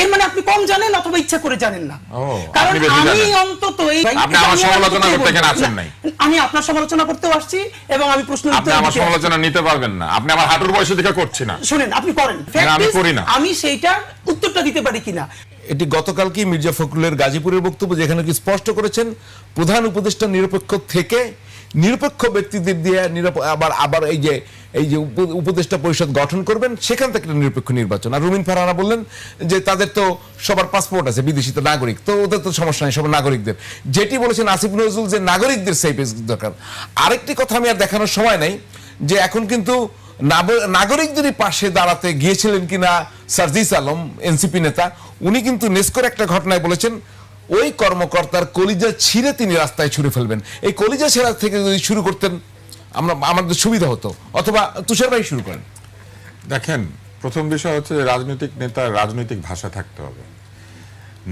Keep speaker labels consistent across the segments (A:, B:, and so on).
A: এর মানে আপনি কম জানেন অথবা ইচ্ছা করে জানেন না। কারণ আমি অন্তত
B: আপনি আমার সমালোচনা করতে কেন আসেন নাই?
A: আমি আপনার সমালোচনা করতেও আসছি এবং আমি প্রশ্ন
B: আপনি আমার সমালোচনা নিতে পারবেন না, আপনি আমার হাঁটুর বয়সে দেখে করছি না।
A: শুনেন, আপনি করেন,
B: আমি করি না,
A: আমি সেইটার উত্তরটা দিতে পারি কিনা।
C: এটি গতকালকে মির্জা ফখরুলের গাজীপুরের বক্তব্য, যেখানে কি স্পষ্ট করেছেন প্রধান উপদেষ্টা নিরপেক্ষ থেকে নিরপেক্ষ ব্যক্তিদের দিয়ে আবার এই যে উপদেষ্টা পরিষদ গঠন করবেন, সেখান থেকে নিরপেক্ষ নির্বাচন। আর রুমিন ফারহানা বললেন যে তাদের তো সবার পাসপোর্ট আছে, বিদেশি তো নাগরিক, তো ওদের তো সমস্যা নেই, সব নাগরিকদের। যেটি বলেছেন আসিফ নজরুল যে নাগরিকদের সেফ দরকার। আরেকটি কথা আমি আর দেখানোর সময় নাই, যে এখন কিন্তু নাগরিকদেরই পাশে দাঁড়াতে গিয়েছিলেন কিনা সার্জিস আলম, এনসিপি নেতা, উনি কিন্তু নেস্কোর একটা ঘটনায় বলেছেন ওই কর্মকর্তার কলিজা ছিঁড়ে তিনি রাস্তায় ছুঁড়ে ফেলবেন। এই কলিজা ছেঁড়া থেকে যদি শুরু করতেন আমাদের সুবিধা হতো। অথবা তুষার ভাই শুরু করেন।
B: দেখেন, প্রথম বিষয় হচ্ছে রাজনৈতিক নেতার রাজনৈতিক ভাষা থাকতে হবে।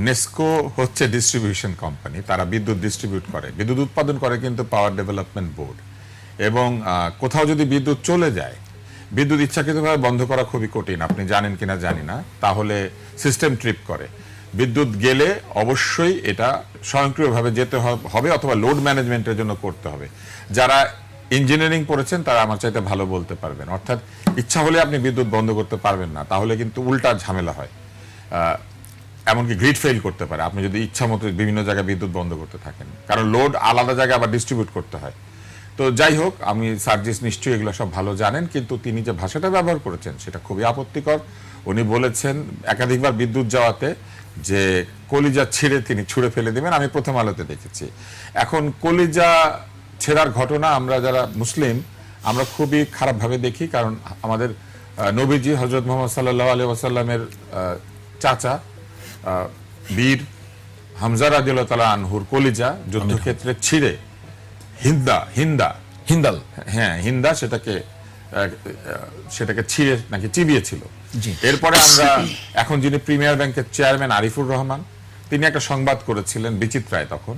B: নেস্কো হচ্ছে ডিস্ট্রিবিউশন কোম্পানি, তারা বিদ্যুৎ ডিস্ট্রিবিউট করে, বিদ্যুৎ উৎপাদন করে কিন্তু পাওয়ার ডেভেলপমেন্ট বোর্ড। এবং কোথাও যদি বিদ্যুৎ চলে যায়, বিদ্যুৎ ইচ্ছাকৃতভাবে বন্ধ করা খুবই কঠিন, আপনি জানেন কিনা জানি না, তাহলে সিস্টেম ট্রিপ করে। বিদ্যুৎ গেলে অবশ্যই এটা স্বয়ংক্রিয়ভাবে যেতে হবে অথবা লোড ম্যানেজমেন্টের জন্য করতে হবে। যারা ইঞ্জিনিয়ারিং পড়েছেন তারা আমার চাইতে ভালো বলতে পারবেন। অর্থাৎ ইচ্ছা হলে আপনি বিদ্যুৎ বন্ধ করতে পারবেন না, তাহলে কিন্তু উল্টা ঝামেলা হয়, এমনকি গ্রিড ফেল করতে পারে আপনি যদি ইচ্ছা মতো বিভিন্ন জায়গায় বিদ্যুৎ বন্ধ করতে থাকেন, কারণ লোড আলাদা জায়গায় আবার ডিস্ট্রিবিউট করতে হয়। তো যাই হোক, আমি সার্জিস নিশ্চয়ই এগুলো সব ভালো জানেন, কিন্তু তিনি যে ভাষাটা ব্যবহার করেছেন সেটা খুবই আপত্তিকর। উনি বলেছেন একাধিকবার বিদ্যুৎ যাওয়াতে যে কলিজা ছিঁড়ে তিনি ছুঁড়ে ফেলে দেবেন, আমি প্রথম আলোতে দেখেছি। এখন কলিজা ছেঁড়ার ঘটনা আমরা যারা মুসলিম আমরা খুবই খারাপভাবে দেখি, কারণ আমাদের নবীজি হযরত মুহাম্মদ সাল্লাল্লাহু আলাইহি ওয়াসাল্লামের চাচা বীর হামজা রাদিয়াল্লাহু তাআলা আনহুর কলিজা যুদ্ধক্ষেত্রে ছিঁড়ে হিন্দা সেটাকে ছিঁড়ে নাকি চিবিয়েছিল। এরপরে আমরা এখন যিনি প্রিমিয়ার ব্যাংকের চেয়ারম্যান আরিফুর রহমান, তিনি একটা সংবাদ করেছিলেন বিচিত্রায়, তখন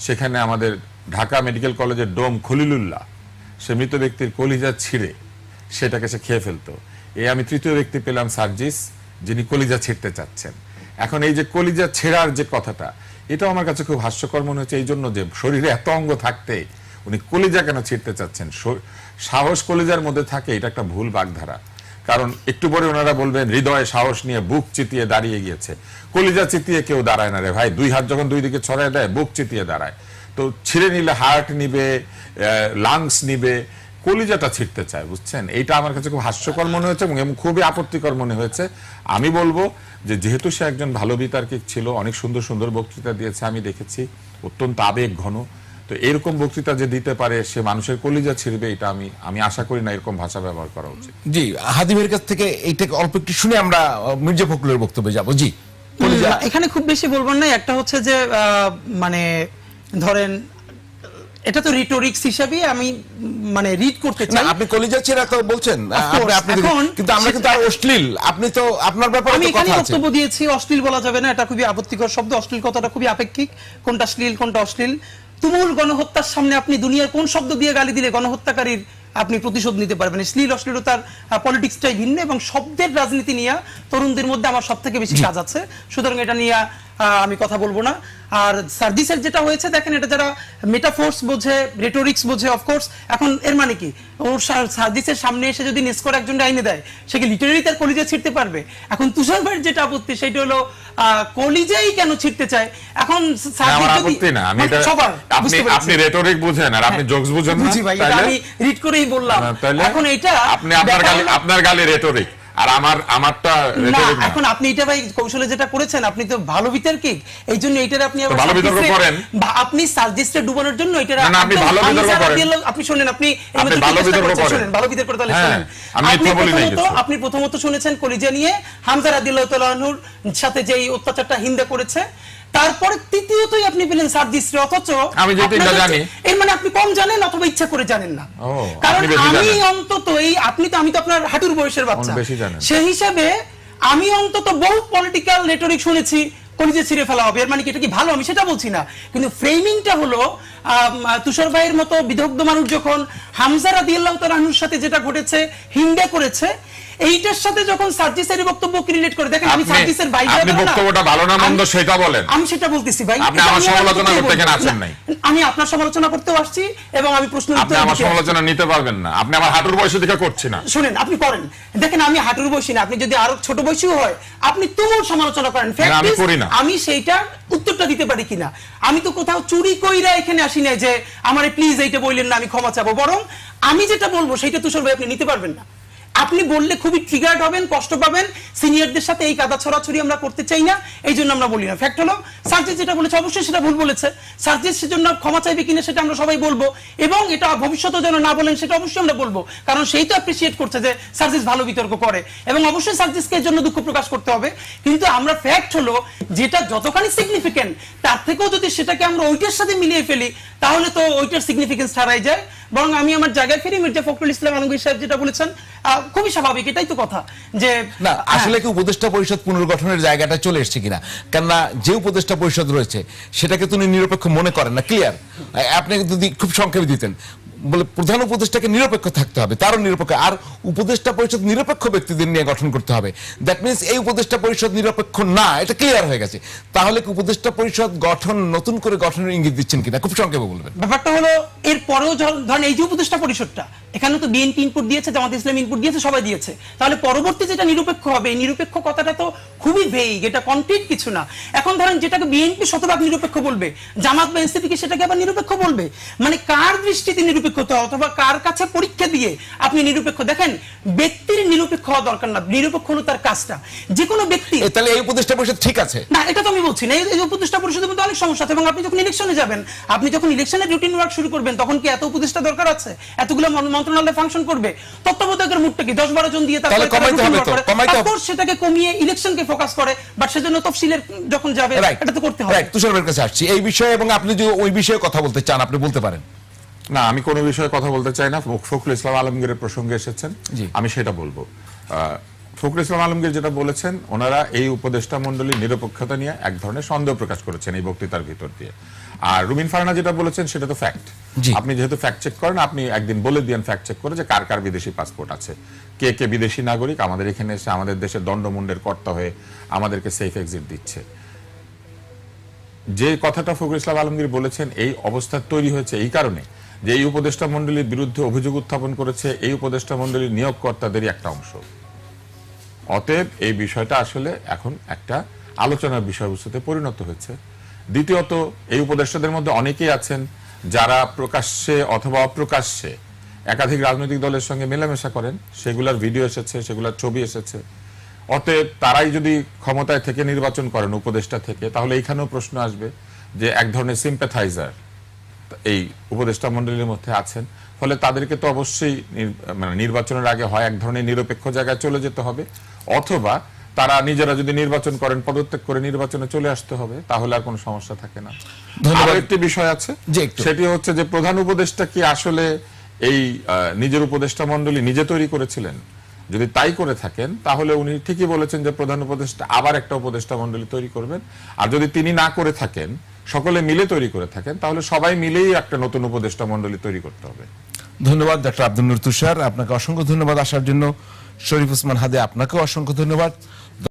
B: সেখানে আমাদের ঢাকা মেডিকেল কলেজের ডোম খলিলুল্লাহ সে মৃত ব্যক্তির কলিজা ছিঁড়ে সেটাকে সে খেয়ে ফেলতো। আমি তৃতীয় ব্যক্তি পেলাম সার্জিস, যিনি কলিজা ছিঁড়তে চাচ্ছেন। এখন এই যে কলিজা ছেঁড়ার যে কথাটা, এটাও আমার কাছে খুব হাস্যকর মনে হচ্ছে, এই জন্য যে শরীরে এত অঙ্গ থাকতে উনি কলিজা কেন ছিঁড়তে চাচ্ছেন। সাহস কলিজার মধ্যে থাকে, এটা একটা ভুল বাগধারা। কারণ একটু পরে ওনারা বলবেন হৃদয়ে সাহস নিয়ে বুক চিতিয়ে দাঁড়িয়ে গিয়েছে। কলিজা চিতিয়ে কেউ দাঁড়ায় না রে ভাই, দুই হাত যখন দুই দিকে ছড়ায় দেয় বুক চিতিয়ে দাঁড়ায়। তো ছিঁড়ে নিলে হার্ট নিবে, লাংস নিবে, কলিজাটা ছিঁড়তে চায়, বুঝছেন? এইটা আমার কাছে খুব হাস্যকর মনে হয়েছে এবং খুবই আপত্তিকর মনে হয়েছে। আমি বলবো যে যেহেতু সে একজন ভালো বিতার্কিক ছিল, অনেক সুন্দর সুন্দর বক্তৃতা দিয়েছে, আমি দেখেছি, অত্যন্ত আবেগ ঘন, তো এরকম বক্তৃতা যে দিতে পারে সে মানুষের কলিজা ছিঁড়বে, এটা আমি আশা করি না এরকম ভাষা ব্যবহার করা উচিত।
C: জি, হাদিমের কাছ থেকে এইটাকে অল্প একটু শুনে আমরা মির্জা ফখরুলের বক্তব্যে যাব। জি,
A: এখানে খুব বেশি বলবেন না। একটা হচ্ছে যে মানে ধরেন এটা তো রিটোরিক্স হিসেবে আমি মানে রিড করতে চাই।
C: আপনি কলিজা ছেঁড়া তো বলছেন, কিন্তু আমরা কিন্তু আর অশ্লীল, আপনি তো আপনার ব্যাপারে
A: আমি এখানে বক্তব্য দিয়েছি, অশ্লীল বলা যাবে না, এটা খুবই আপত্তিকর শব্দ। অশ্লীল কথাটা খুবই আপেক্ষিক, কোনটা অশ্লীল কোনটা অশ্লীল। তুমুল গণহত্যার সামনে আপনি দুনিয়ার কোন শব্দ দিয়ে গালি দিলে গণহত্যাকারীর আপনি প্রতিশোধ নিতে পারবেন? শ্লীল অশ্লীলতার পলিটিক্সটাই ভিন্ন এবং শব্দের রাজনীতি নিয়ে তরুণদের মধ্যে আমার সব থেকে বেশি কাজ আছে, সুতরাং এটা নিয়ে আমি কথা বলবো না। আর সার্জিসের যেটা হয়েছে, দেখেন, এটা যারা মেটাফোর্স বোঝে, রেটোরিক্স বোঝে, অফকোর্স এখন এর মানে কি ওর সার্জিসের সামনে এসে যদি নেস্কোর একজন আইনে দেয়, সে কি লিটারেলি তার কলিজা ছিঁড়তে পারবে? এখন তুষার ভাইয়ের যেটা আপত্তি সেটা হলো কলিজাই কেন ছিঁড়তে চায়। এখন
B: আপনি রেটোরিক বুঝেন আর আপনি জোকস বুঝেন না,
A: আমি রিড করেই বললাম। এখন এটা
B: আপনি আপনার গালি রেটোরিক আর আমারটা রেটোরিক না।
A: এখন আপনি এটা ভাই কৌশলে যেটা করেছেন, আপনি তো ভালো বিতর্কিক, এই জন্য এইটার আপনি আবার
B: ভালো বিতর্ক করেন,
A: আপনি সার্জিসকে ডুবানোর জন্য এটা
B: আপনি ভালো বিতর্ক করেন।
A: আপনি শুনেন, আপনি
B: ভালো বিতর্ক করেন,
A: ভালো বিতর্ক তাহলে শুনেন। আপনি প্রথমত শুনেছেন কলিজা নিয়ে হামজা রাদিয়াল্লাহু তাআলা আনহুর সাথে যে অত্যাচারটা হিন্দা করেছে, তারপরে তৃতীয়তই আপনি পেলেন সার্জিসরে, অথচ
B: আমি যেটা জানি
A: এর মানে আপনি কম জানেন অথবা ইচ্ছা করে জানেন না। কারণ আমি অন্তত আমি তো আপনার হাঁটুর বয়সের বাচ্চা, সেই হিসাবে আমি অন্তত বহু পলিটিক্যাল রেটরিক শুনেছি কলিজা ছিঁড়ে ফেলা হবে। এর মানে কি এটা কি ভালো? আমি সেটা বলছি না, কিন্তু ফ্রেমিংটা হলো তুষার ভাইয়ের মতো বিদগ্ধ মানুষ যখন হামজা রাদিয়াল্লাহু তাআলা আনহুর সাথে যেটা ঘটেছে হিন্দা করেছে, এইটার সাথে যখন সার্জিসের বক্তব্যকে রিলেট করে, দেখেন আমি সার্জিসের বাইরে
B: আপনি বক্তব্যটা ভালো না মন্দ সেটা বলেন।
A: আমি সেটা বলতেছি ভাই,
B: আপনি আমার সমালোচনা করতে কেন আসেন নাই?
A: আমি আপনার সমালোচনা করতেও আসছি এবং আমি প্রশ্ন
B: আপনি আমার সমালোচনা নিতে পারবেন না, আপনি আমার হাঁটুর বয়সে দিকে করছি না।
A: শুনেন, আপনি করেন, দেখেন আমি হাঁটুর বয়সী না, আপনি যদি আরো ছোট বয়সীও হয় আপনি তুমুল সমালোচনা করেন,
B: আমি করি না।
A: আমি সেইটা উত্তরটা দিতে পারি কিনা। আমি তো কোথাও চুরি কইরা এখানে আসি না যে আমারে প্লিজ এইটা বললেন না আমি ক্ষমা চাবো, বরং আমি যেটা বলবো সেটা তুষার ভাই আপনি নিতে পারবেন না। আপনি বললে খুবই ট্রিগার্ড হবেন, কষ্ট পাবেন। সিনিয়রদের সাথে এই কাদা ছড়াছড়ি আমরা করতে চাই না, এই জন্য আমরা বলি না। ফ্যাক্ট হলো সার্জিস যেটা বলেছে অবশ্যই সেটা ভুল বলেছে, সার্জিস সেজন্য ক্ষমা চাইবে কিনা সেটা আমরা সবাই বলবো, এবং এটা ভবিষ্যতে যেন না বলেন সেটা অবশ্যই আমরা বলবো, কারণ সেই তো অ্যাপ্রিসিয়েট করছে যে সার্জিস ভালো বিতর্ক করে, এবং অবশ্যই সার্জিসকে এর জন্য দুঃখ প্রকাশ করতে হবে। কিন্তু আমরা ফ্যাক্ট হলো যেটা যতখানি সিগনিফিকেন্ট তার থেকেও যদি সেটাকে আমরা ওইটার সাথে মিলিয়ে ফেলি তাহলে তো ওইটার সিগনিফিকেন্স হারাই যায়। বরং আমি আমার জায়গায় ফিরি, মির্জা ফখরুল ইসলাম আলমগীর সাহেব যেটা বলেছেন খুবই স্বাভাবিক, এটাই তো কথা যে
C: না আসলে কি উপদেষ্টা পরিষদ পুনর্গঠনের জায়গাটা চলে এসেছে কিনা, কেননা যে উপদেষ্টা পরিষদ রয়েছে সেটাকে তিনি নিরপেক্ষ মনে করেন না, ক্লিয়ার। আপনি যদি খুব সংক্ষেপে দিতেন, বলে প্রধান উপদেষ্টাকে নিরপেক্ষ থাকতে হবে, তারও নিরপেক্ষ, আর উপদেষ্টা পরিষদ নিরপেক্ষ ব্যক্তিদের নিয়ে গঠন করতে হবে। দ্যাট মিনস এই উপদেষ্টা পরিষদ নিরপেক্ষ না, এটা ক্লিয়ার হয়ে গেছে। তাহলে কি উপদেষ্টা পরিষদ গঠন নতুন করে গঠনের ইঙ্গিত দিচ্ছেন কিনা, খুব সংক্ষেপে বলবেন।
A: ব্যাপারটা হলো এর পরেও ধরেন এই যে উপদেষ্টা পরিষদটা, এখানে তো বিএনপি ইনপুট দিয়েছে, জামাত ইসলাম ইনপুট দিয়েছে, সবাই দিয়েছে, তাহলে পরবর্তী যেটা নিরপেক্ষ হবে, এই নিরপেক্ষ কথাটা তো খুবই ভেইগ, এটা কনক্রিট কিছু না। এখন ধরেন যেটাকে বিএনপি শতভাগ নিরপেক্ষ বলবে, জামাত বা এনসিপি কি সেটাকে আবার নিরপেক্ষ বলবে? মানে কার দৃষ্টিতে নিরপেক্ষতা অথবা কার কাছে পরীক্ষা দিয়ে আপনি নিরপেক্ষ? দেখেন ব্যক্তির নিরপেক্ষ হওয়া দরকার না, নিরপেক্ষ হলো তার কাজটা। যে কোনো ব্যক্তি,
C: তাহলে এই উপদেষ্টা পরিষদ ঠিক আছে
A: না এটা তো আমি বলছি না, এই উপদেষ্টা পরিষদের মধ্যে অনেক সমস্যা আছে, এবং আপনি যখন ইলেকশনে যাবেন, আপনি যখন ইলেকশনের রুটিন ওয়ার্ক শুরু করবেন, তখন কি এত উপদেষ্টা দরকার আছে? এতগুলো মন্ত্রণালয় ফাংশন করবে, তত্ত্বাবধায়কের মুখটা কি 10-12 জন দিয়ে
C: তাহলে কমাইতে হবে তো, কমাইতে হবে,
A: সেটাকে কমিয়ে ইলেকশনকে ফোকাস করে, বাট সেজন্য তফসিলের যখন যাবে এটা তো করতে হবে।
C: রাইট, তুষার ভাইয়ের কাছে আসছি এই বিষয়ে, এবং আপনি যদি ওই বিষয়ে কথা বলতে চান আপনি বলতে পারেন।
B: না, আমি কোনো বিষয়ে কথা বলতে চাই না। ফখরুল ইসলাম আলমগীরের প্রসঙ্গে এসেছেন, আমি সেটা বলবো। ফখরুল ইসলাম আলমগীর যেটা বলেছেন, ওনারা এই উপদেষ্টা মণ্ডলীর নিরপেক্ষতা নিয়ে এক ধরনের সন্দেহ প্রকাশ করেছেন এই বক্তৃতার ভিতর দিয়ে। আর রুমিন ফারহানা যেটা বলেছেন সেটা তো ফ্যাক্ট। আপনি যেহেতু ফ্যাক্ট চেক করেন, আপনি একদিন বলে দিয়েন ফ্যাক্ট চেক করে যে কার কার বিদেশি পাসপোর্ট আছে, কে কে বিদেশি নাগরিক আমাদের এখানে এসে আমাদের দেশের দণ্ডমুণ্ডের কর্তা হয়ে আমাদেরকে সেফ এক্সিট দিচ্ছে। যে কথাটা ফখরুল ইসলাম আলমগীর বলেছেন, এই অবস্থা তৈরি হয়েছে এই কারণে যে এই উপদেষ্টা মণ্ডলীর বিরুদ্ধে অভিযোগ উত্থাপন করেছে এই উপদেষ্টা মণ্ডলীর নিয়োগকর্তাদেরই একটা অংশ। অতএব এই বিষয়টা আসলে এখন একটা আলোচনার বিষয়বস্তুতে পরিণত হয়েছে। দ্বিতীয়ত, এই উপদেষ্টাদের মধ্যে অনেকেই আছেন যারা প্রকাশ্যে অথবা অপ্রকাশ্যে একাধিক রাজনৈতিক দলের সঙ্গে মেলামেশা করেন, সেগুলোর ভিডিও এসেছে, সেগুলোর ছবি এসেছে। অতএব তারাই যদি ক্ষমতায় থেকে নির্বাচন করেন উপদেষ্টা থেকে, তাহলে এইখানেও প্রশ্ন আসবে যে এক ধরনের সিম্প্যাথাইজার এই উপদেষ্টা মণ্ডলীর মধ্যে আছেন, ফলে তাদেরকে তো অবশ্যই মানে নির্বাচনের আগে হয় এক ধরনের নিরপেক্ষ জায়গায় চলে যেতে হবে, অথবা তারা নিজেরা যদি নির্বাচন করেন পদত্যাগ করে নির্বাচনে চলে আসতে হবে, তাহলে আর কোনো সমস্যা থাকে না। ধন্যবাদ। একটি বিষয় আছে, সেটি হচ্ছে যে প্রধান উপদেষ্টা কি আসলে এই নিজের উপদেষ্টা মণ্ডলী নিজে তৈরি করেছিলেন? যদি তাই করে থাকেন তাহলে উনি ঠিকই বলেছেন যে প্রধান উপদেষ্টা আবার একটা উপদেষ্টা মণ্ডলী তৈরি করবেন। আর যদি তিনি না করে থাকেন, সকলে মিলে তৈরি করে থাকেন, তাহলে সবাই মিলেই একটা নতুন উপদেষ্টা মণ্ডলী তৈরি করতে হবে।
C: ধন্যবাদ ডক্টর আব্দুল নূর তুষার, আপনাকে অসংখ্য ধন্যবাদ আসার জন্য। শরীফ ওসমান হাদে, আপনাকেও অসংখ্য ধন্যবাদ।